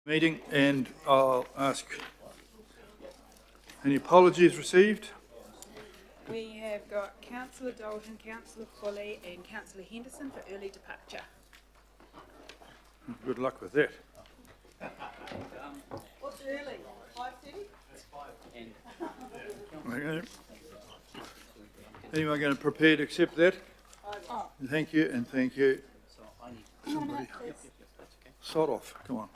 Meeting, and I'll ask, any apologies received? We have got Councillor Dalton, Councillor Foley and Councillor Henderson for early departure. Good luck with that. What's early? 5:30? Okay. Anyone going to prepare to accept that? Thank you, and thank you. Somebody, sod off, come on.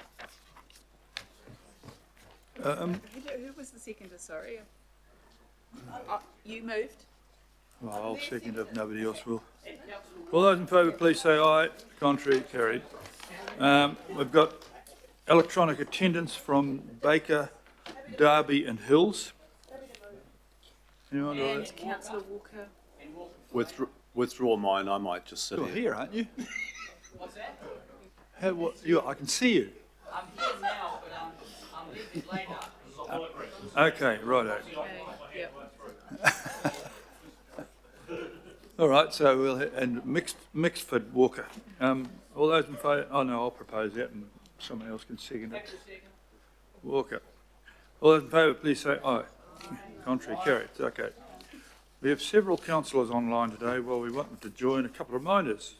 Who was the seconder, sorry? You moved? Well, I'll second if nobody else will. All those in favour, please say aye. Contrary, carried. We've got electronic attendance from Baker, Derby and Hills. Anyone? And Councillor Walker. Withdraw mine, I might just sit You're here. here, aren't you? What's that? How, what, I can see you. I'm here now, but I'm leaving later. Okay, righto. Okay, yep. All right, so we'll and Mixford Walker. All those in favour? Oh no, I'll propose that, and someone else can second it. Walker. All those in favour, please say aye. Contrary, carried. Okay. We have several councillors online today. Well, we want them to join. A couple of reminders.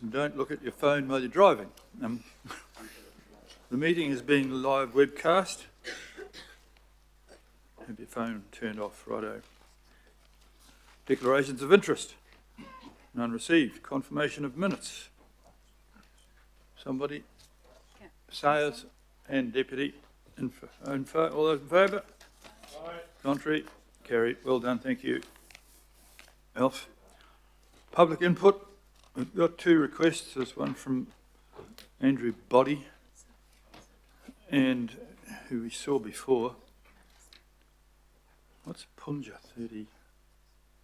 Don't look at your phone while you're driving. The meeting is being live webcast. Have your phone turned off, righto. Declarations of interest. None received. Confirmation of minutes. Somebody? Yeah. Sayers and Deputy. Info. All those in favour? Aye. Contrary? Carried. Well done, thank you. Alf. Public input. We've got two requests. There's one from Andrew Body, and who we saw before. What's Punja 30?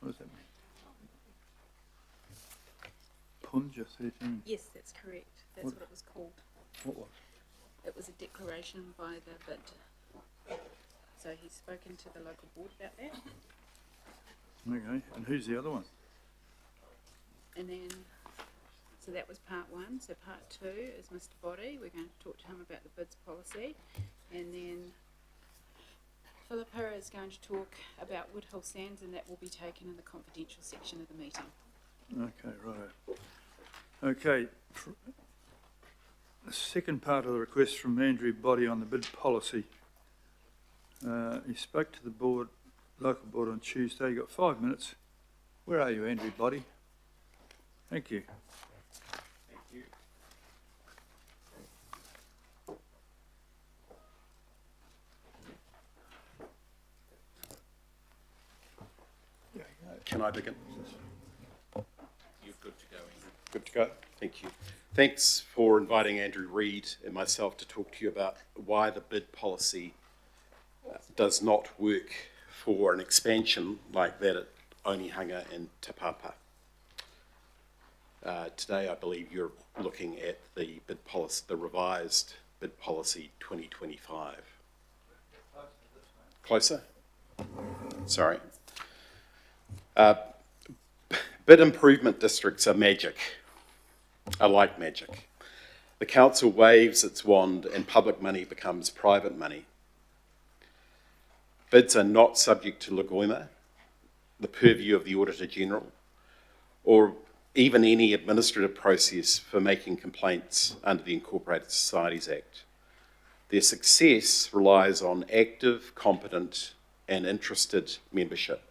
What does that mean? Punja 13. Yes, that's correct. That's what it was called. What was? It was a declaration by the BID. So he's spoken to the local board about that. Okay, and who's the other one? And then, so that was part one. So part two is Mr. Body. We're going to talk to him about the BIDs policy. And then Philippa is going to talk about Woodhill Sands, and that will be taken in the confidential section of the meeting. Okay, right. Okay, the second part of the request from Andrew Body on the bid policy. He spoke to the board, local board on Tuesday. You got 5 minutes. Where are you, Andrew Body? Thank you. Thank you. Can I begin? You're good to go. Good to go. Thank you. Thanks for inviting Andrew Reid and myself to talk to you about why the bid policy does not work for an expansion like that at Onehunga and Te Papa. Today, I believe you're looking at the bid policy, the revised bid policy 2025. Closer? Sorry. Bid improvement districts are magic. I like magic. The council waves its wand and public money becomes private money. Bids are not subject to legoima, the purview of the Auditor General, or even any administrative process for making complaints under the Incorporated Societies Act. Their success relies on active, competent and interested membership.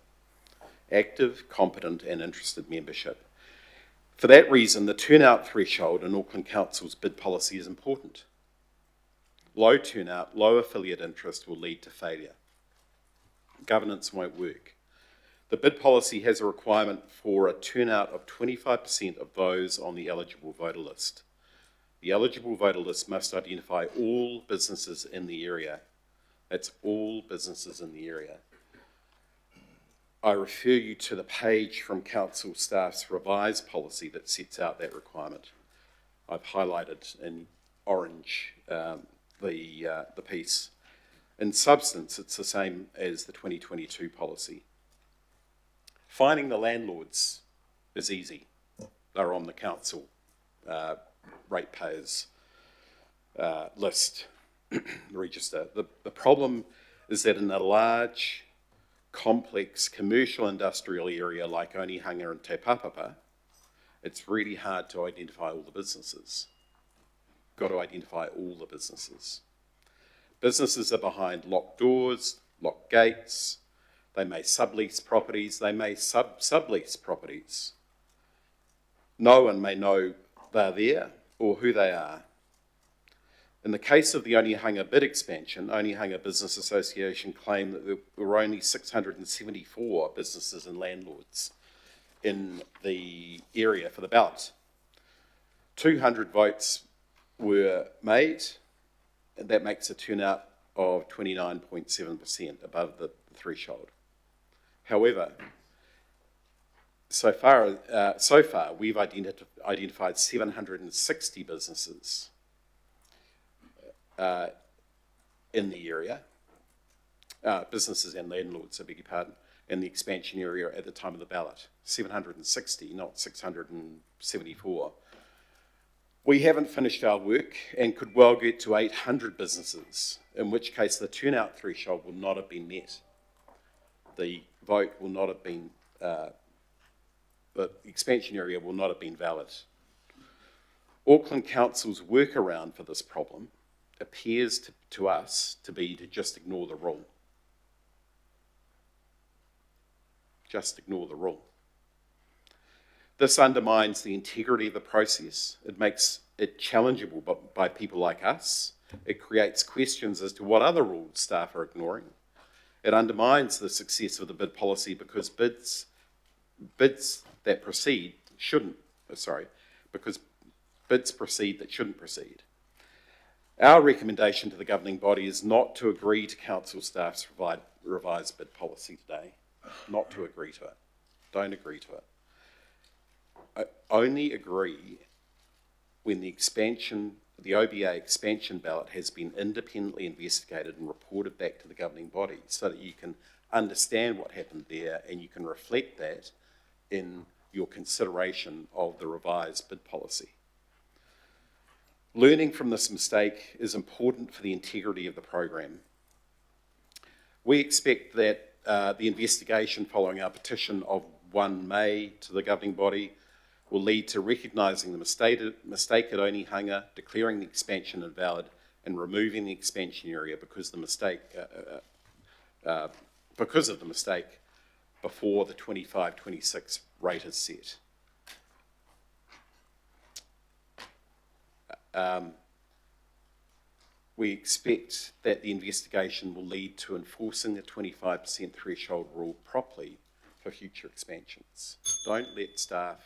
Active, competent and interested membership. For that reason, the turnout threshold in Auckland Council's bid policy is important. Low turnout, low affiliate interest will lead to failure. Governance won't work. The bid policy has a requirement for a turnout of 25% of those on the eligible voter list. The eligible voter list must identify all businesses in the area. That's all businesses in the area. I refer you to the page from council staff's revised policy that sets out that requirement. I've highlighted in orange the piece. In substance, it's the same as the 2022 policy. Finding the landlords is easy. They're on the council ratepayers' list, register. The problem is that in a large, complex commercial industrial area like Onehunga and Te Papapa, it's really hard to identify all the businesses. Got to identify all the businesses. Businesses are behind locked doors, locked gates. They may sublease properties. They may sublease properties. No one may know they're there or who they are. In the case of the Onehunga bid expansion, Onehunga Business Association claimed that there were only 674 businesses and landlords in the area for the ballot. 200 votes were made, and that makes a turnout of 29.7% above the threshold. However, so far we've identified 760 businesses in the area, businesses and landlords, I beg your pardon, in the expansion area at the time of the ballot. 760, not 674. We haven't finished our work and could well get to 800 businesses, in which case the turnout threshold will not have been met. The vote will not have been, the expansion area will not have been valid. Auckland Council's workaround for this problem appears to us to be to just ignore the rule. Just ignore the rule. This undermines the integrity of the process. It makes it challengeable by people like us. It creates questions as to what other rules staff are ignoring. It undermines the success of the bid policy because bids that proceed because bids proceed that shouldn't proceed. Our recommendation to the governing body is not to agree to council staff's revised bid policy today. Not to agree to it. Don't agree to it. I only agree when the OBA expansion ballot has been independently investigated and reported back to the governing body so that you can understand what happened there and you can reflect that in your consideration of the revised bid policy. Learning from this mistake is important for the integrity of the program. We expect that the investigation following our petition of 1 May to the governing body will lead to recognising the mistake at Onehunga, declaring the expansion invalid, and removing the expansion area because of the mistake before the 25-26 rate is set. We expect that the investigation will lead to enforcing the 25% threshold rule properly for future expansions. Don't let staff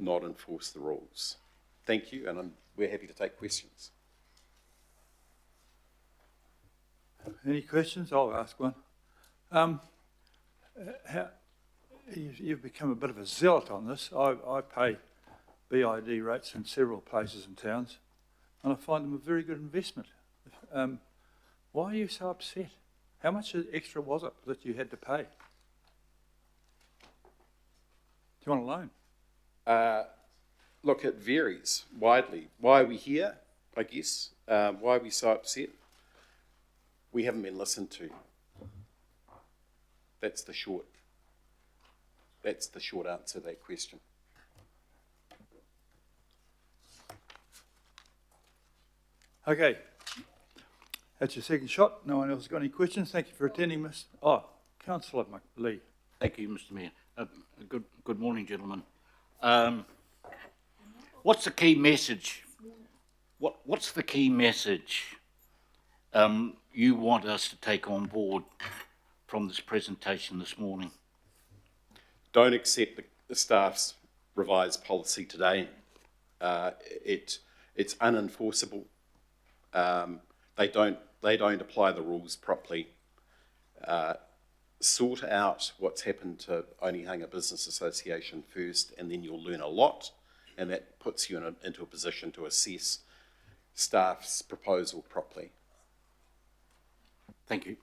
not enforce the rules. Thank you, and we're happy to take questions. Any questions? I'll ask one. You've become a bit of a zealot on this. I pay BID rates in several places and towns, and I find them a very good investment. Why are you so upset? How much extra was it that you had to pay? Do you want a loan? Look, it varies widely. Why are we here, I guess? Why are we so upset? We haven't been listened to. That's the short answer to that question. Okay. That's your second shot. No one else has got any questions. Thank you for attending, Miss. Oh, Councillor Lee. Thank you, Mr. Mayor. Good morning, gentlemen. What's the key message? What's the key message you want us to take on board from this presentation this morning? Don't accept the staff's revised policy today. It's unenforceable. They don't apply the rules properly. Sort out what's happened to Onehunga Business Association first, and then you'll learn a lot, and that puts you into a position to assess staff's proposal properly. Thank you.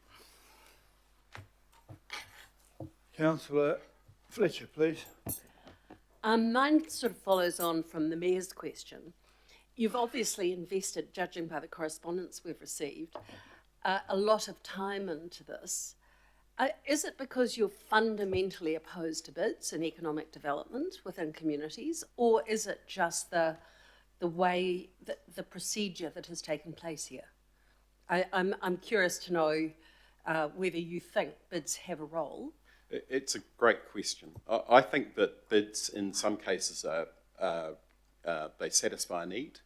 Councillor Fletcher, please. Mine sort of follows on from the Mayor's question. you've obviously invested, judging by the correspondence we've received, a lot of time into this. Is it because you're fundamentally opposed to bids and economic development within communities, or is it just the way, the procedure that has taken place here? I'm curious to know whether you think bids have a role. It's a great question. I think that bids in some cases they satisfy a need.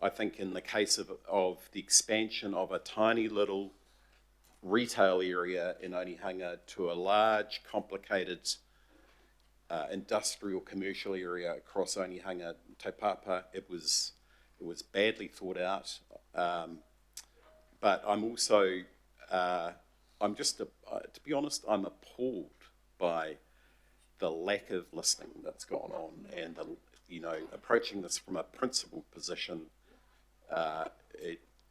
I think in the case of the expansion of a tiny little retail area in Onehunga to a large, complicated industrial commercial area across Onehunga, Taupapa, it was badly thought out. But I'm also, to be honest, I'm appalled by the lack of listening that's gone on, and approaching this from a principled position.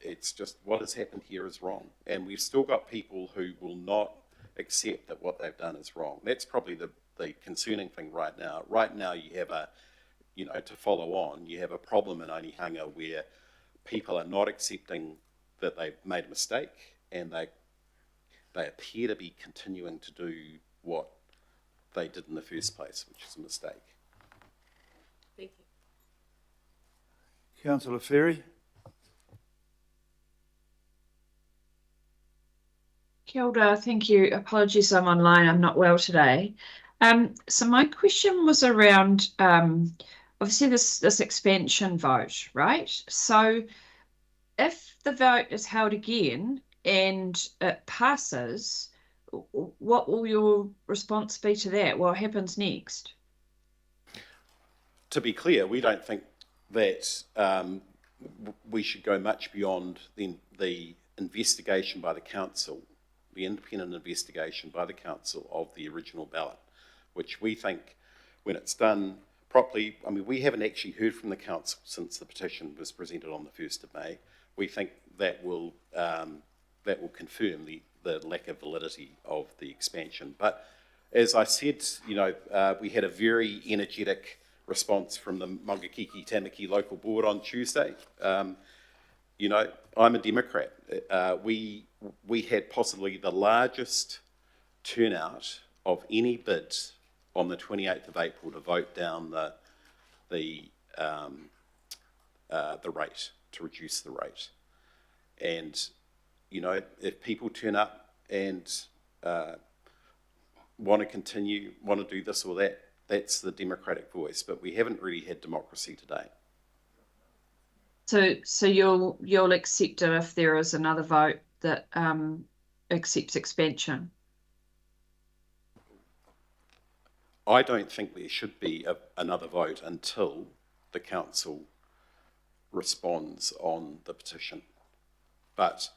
It's just what has happened here is wrong, and we've still got people who will not accept that what they've done is wrong. That's probably the concerning thing right now. Right now, you have to follow on, you have a problem in Onehunga where people are not accepting that they've made a mistake, and they appear to be continuing to do what they did in the first place, which is a mistake. Thank you. Councillor Ferry. Kia ora, thank you. Apologies, I'm online. I'm not well today. So my question was around obviously this expansion vote, right? So if the vote is held again and it passes, what will your response be to that? What happens next? To be clear, we don't think that we should go much beyond the investigation by the council, the independent investigation by the council of the original ballot, which we think, when it's done properly, I mean, we haven't actually heard from the council since the petition was presented on the 1st of May. We think that will confirm the lack of validity of the expansion. But as I said, we had a very energetic response from the Maungakiki Tamaki local board on Tuesday. I'm a Democrat. We had possibly the largest turnout of any bid on the 28th of April to vote down the rate, to reduce the rate. And, if people turn up and want to continue, want to do this or that, that's the democratic voice. But we haven't really had democracy today. So you'll accept it if there is another vote that accepts expansion? I don't think there should be another vote until the council responds on the petition. But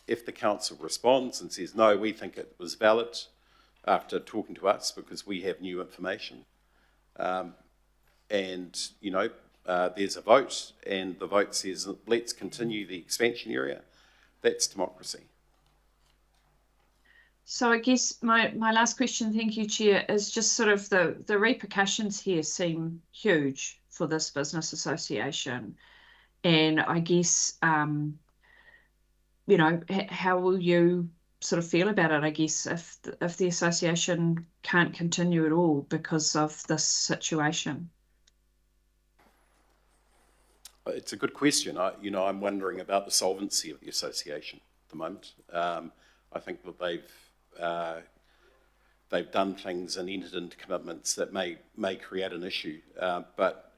if the council responds and says, no, we think it was valid, after talking to us because we have new information, there's a vote and the vote says, let's continue the expansion area, that's democracy. So I guess my last question, thank you, Chair, is just sort of the repercussions here seem huge for this business association. And I guess, how will you sort of feel about it, I guess, if the association can't continue at all because of this situation? It's a good question. I'm wondering about the solvency of the association at the moment. I think that they've done things and entered into commitments that may create an issue. But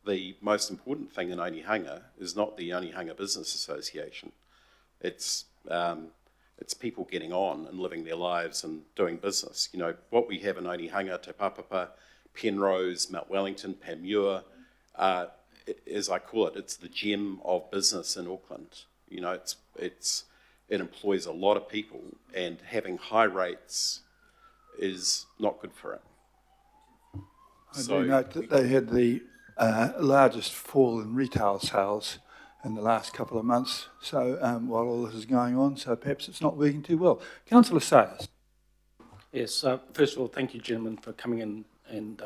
the most important thing in Onehunga is not the Onehunga Business Association. It's people getting on and living their lives and doing business. What we have in Onehunga, Te Papapa, Penrose, Mount Wellington, Panmure, as I call it, it's the gem of business in Auckland. It employs a lot of people, and having high rates is not good for it. I do note that they had the largest fall in retail sales in the last couple of months, so while all this is going on, so perhaps it's not working too well. Councillor Sayers. Yes, first of all, thank you, gentlemen, for coming in and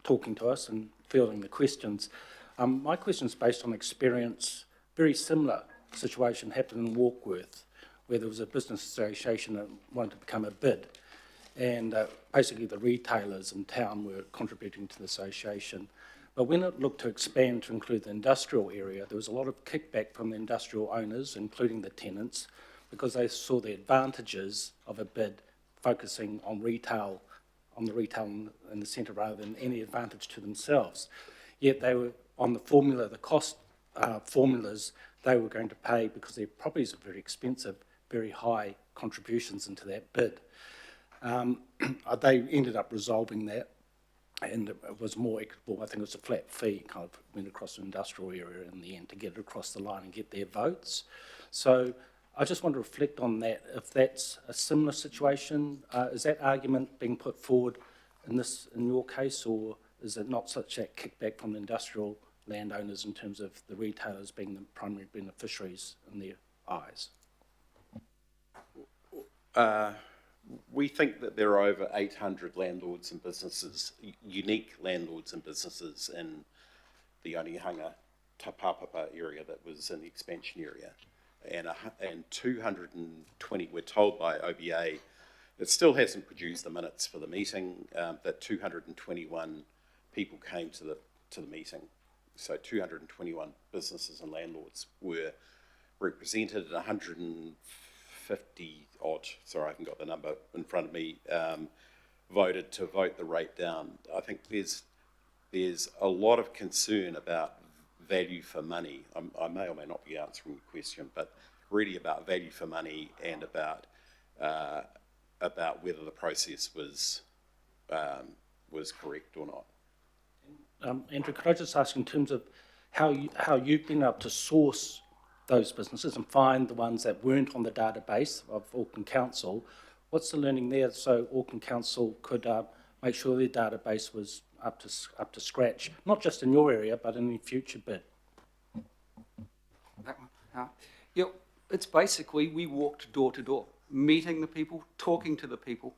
talking to us and fielding the questions. My question is based on experience. Very similar situation happened in Warkworth, where there was a business association that wanted to become a bid. And basically the retailers in town were contributing to the association. But when it looked to expand to include the industrial area, there was a lot of kickback from the industrial owners, including the tenants, because they saw the advantages of a bid focusing on retail, on the retail in the centre rather than any advantage to themselves. Yet they were on the formula, the cost formulas they were going to pay, because their properties are very expensive, very high contributions into that bid. They ended up resolving that, and it was more equitable. I think it was a flat fee, kind of went across the industrial area in the end to get it across the line and get their votes. So I just want to reflect on that. If that's a similar situation, is that argument being put forward in your case, or is it not such a kickback from the industrial landowners in terms of the retailers being the primary beneficiaries in their eyes? We think that there are over 800 landlords and businesses, unique landlords and businesses in the Onehunga Tapapapa area that was in the expansion area. And 220, we're told by OBA, it still hasn't produced the minutes for the meeting, that 221 people came to the meeting. So 221 businesses and landlords were represented, 150 odd, sorry I haven't got the number in front of me, voted to vote the rate down. I think there's a lot of concern about value for money. I may or may not be answering the question, but really about value for money and about whether the process was correct or not. Andrew, could I just ask in terms of how you've been able to source those businesses and find the ones that weren't on the database of Auckland Council, what's the learning there so Auckland Council could make sure their database was up to scratch, not just in your area, but in any future bid? That one. Yeah, it's basically we walked door to door, meeting the people, talking to the people,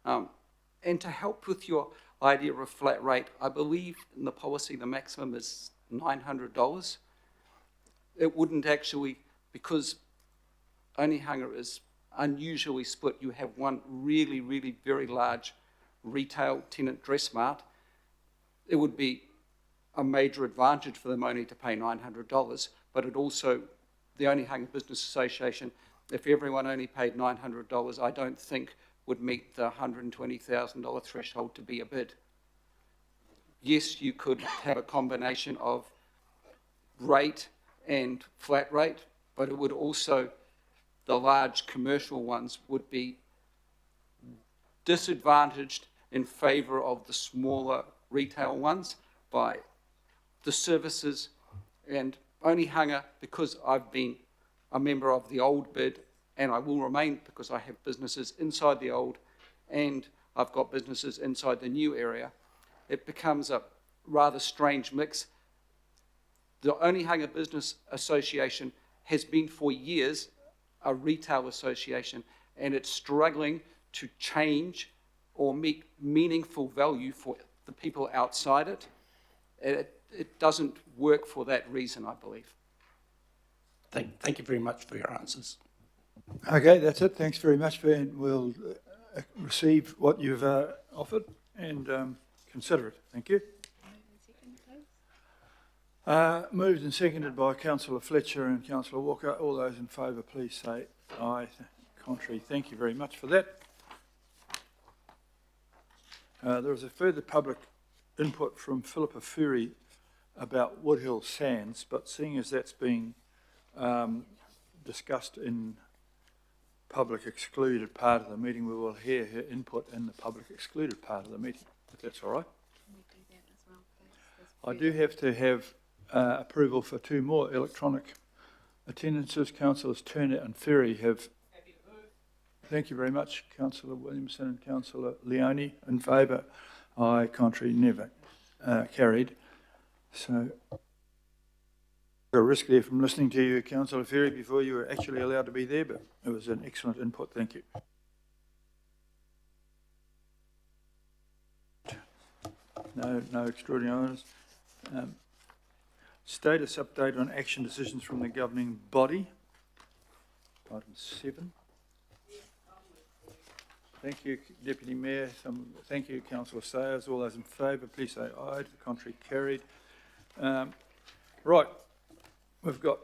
and to help with your idea of a flat rate, I believe in the policy the maximum is $900. It wouldn't actually, because Onehunga is unusually split, you have one really, really very large retail tenant Dressmart, it would be a major advantage for them only to pay $900, but it also, the Onehunga Business Association, if everyone only paid $900, I don't think would meet the $120,000 threshold to be a bid. Yes, you could have a combination of rate and flat rate, but it would also, the large commercial ones would be disadvantaged in favour of the smaller retail ones by the services. And Onehunga, because I've been a member of the old bid, and I will remain because I have businesses inside the old and I've got businesses inside the new area, it becomes a rather strange mix. The Onehunga Business Association has been for years a retail association, and it's struggling to change or meet meaningful value for the people outside it. It doesn't work for that reason, I believe. Thank you very much for your answers. Okay, that's it. Thanks very much, and we'll receive what you've offered and consider it. Thank you. Moved and seconded by Councillor Fletcher and Councillor Walker. All those in favour, please say aye. Contrary, thank you very much for that. There was a further public input from Philippa Fury about Woodhill Sands, but seeing as that's being discussed in public excluded part of the meeting, we will hear her input in the public excluded part of the meeting, if that's all right. Can we do that as well, please? I do have to have approval for two more electronic attendances. Councillors Turner and Ferry have. Thank you very much, Councillor Williamson and Councillor Leone. In favour, aye. Contrary, never carried. So, a risk there from listening to you, Councillor Ferry, before you were actually allowed to be there, but it was an excellent input. Thank you. No extraordinary honours. Status update on action decisions from the governing body. Item 7. Thank you, Deputy Mayor. Thank you, Councillor Sayers. All those in favour, please say aye. To the contrary, carried. Right, we've got